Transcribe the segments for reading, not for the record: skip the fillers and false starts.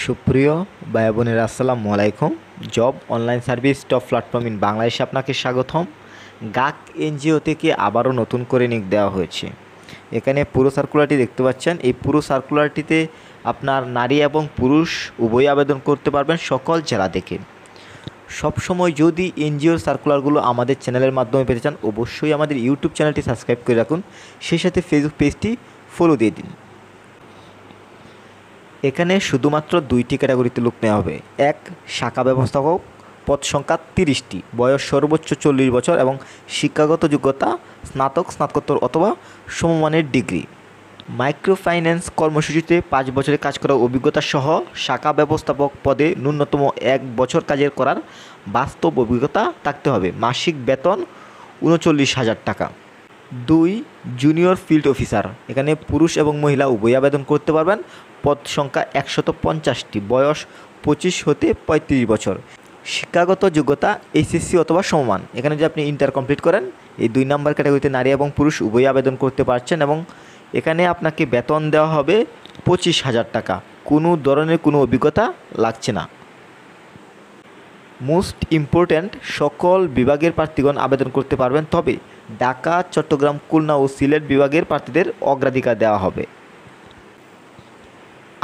সুপ্রিয় ভাই বোনেরা, আসসালামু আলাইকুম। Job online service top platform in বাংলাদেশে আপনাকে স্বাগতম। গাক এনজিও থেকে আবারও নতুন করে নিয়োগ দেওয়া হয়েছে। এখানে পুরো সার্কুলারটি দেখতে পাচ্ছেন। এই পুরো সার্কুলারটিতে আপনার নারী এবং পুরুষ উভয় আবেদন করতে পারবেন সকল জেলা থেকে। সবসময় যদি এনজিওর সার্কুলারগুলো আমাদের চ্যানেলের মাধ্যমে পেতে চান, অবশ্যই আমাদের ইউটিউব চ্যানেলটি সাবস্ক্রাইব করে রাখুন, সেই সাথে ফেসবুক পেজটি ফলো দিয়ে দিন। এখানে শুধুমাত্র 2টি ক্যাটাগরিতে লোক নেওয়া হবে। এক, শাখা ব্যবস্থাপক, পদ সংখ্যা 30টি, বয়স সর্বোচ্চ 40 বছর এবং শিক্ষাগত যোগ্যতা স্নাতক, স্নাতকোত্তর অথবা সমমানের ডিগ্রি। মাইক্রো ফাইন্যান্স কর্মসূচিতে 5 বছরের কাজ করার অভিজ্ঞতা সহ শাখা ব্যবস্থাপক পদে ন্যূনতম 1 বছর কাজের করার বাস্তব অভিজ্ঞতা থাকতে হবে। মাসিক বেতন 39,000 টাকা। 2, জুনিয়র ফিল্ড অফিসার। এখানে পুরুষ এবং মহিলা উভয় আবেদন করতে পারবেন। পদ সংখ্যা 150টি, বয়স 25 হতে 35 বছর। শিক্ষাগত যোগ্যতা এইচএসসি অথবা সমমান। এখানে যদি আপনি ইন্টার কমপ্লিট করেন, এই 2 নম্বর ক্যাটাগরিতে নারী এবং পুরুষ উভয় আবেদন করতে পারছেন এবং এখানে আপনাকে বেতন দেওয়া হবে 25,000 টাকা। কোনো ধরনের কোনো অভিজ্ঞতা লাগছে না। মোস্ট ইম্পর্ট্যান্ট, সকল বিভাগের প্রার্থীগণ আবেদন করতে পারবেন, তবে ঢাকা, চট্টগ্রাম, খুলনা ও সিলেট বিভাগের প্রার্থীদের অগ্রাধিকার দেওয়া হবে।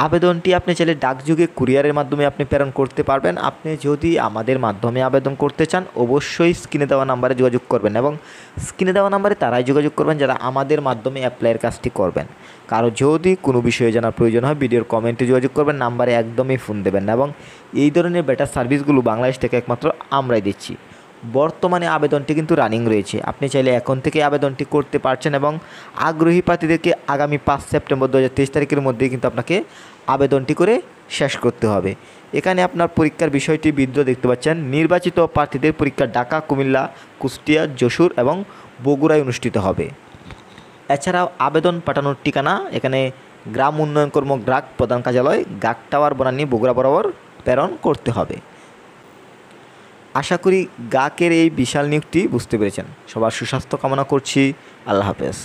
আবেদনটি আপনি চাইলে ডাকযোগে কুরিয়ারের মাধ্যমে আপনি প্রেরণ করতে পারবেন। আপনি যদি আমাদের মাধ্যমে আবেদন করতে চান, অবশ্যই স্ক্রিনে দেওয়া নাম্বারে যোগাযোগ করবেন এবং স্ক্রিনে দেওয়া নাম্বারে তারাই যোগাযোগ করবেন যারা আমাদের মাধ্যমে অ্যাপ্লাইয়ের কাজটি করবেন। কারো যদি কোনো বিষয়ে জানার প্রয়োজন হয়, ভিডিওর কমেন্টে যোগাযোগ করবেন, নাম্বারে একদমই ফোন দেবেন না। এবং এই ধরনের বেটার সার্ভিসগুলো বাংলাদেশ থেকে একমাত্র আমরাই দিচ্ছি। বর্তমানে আবেদনটি কিন্তু রানিং রয়েছে, আপনি চাইলে এখন থেকে আবেদনটি করতে পারছেন এবং আগ্রহী প্রার্থীদেরকে আগামী 5 সেপ্টেম্বর 2023 তারিখের মধ্যেই কিন্তু আপনাকে আবেদনটি করে শেষ করতে হবে। এখানে আপনার পরীক্ষার বিষয়টি বিদ্রোহ দেখতে পাচ্ছেন। নির্বাচিত প্রার্থীদের পরীক্ষা ঢাকা, কুমিল্লা, কুষ্টিয়া, যশোর এবং বগুড়ায় অনুষ্ঠিত হবে। এছাড়াও আবেদন পাঠানোর ঠিকানা এখানে গ্রাম উন্নয়ন কর্ম গ্রাহক প্রধান কার্যালয়, গাক টাওয়ার, বনানী, বগুড়া বরাবর প্রেরণ করতে হবে। আশা করি গাকের এই বিশাল নিয়োগটি বুঝতে পেরেছেন। সবার সুস্বাস্থ্য কামনা করছি। আল্লাহ হাফেজ।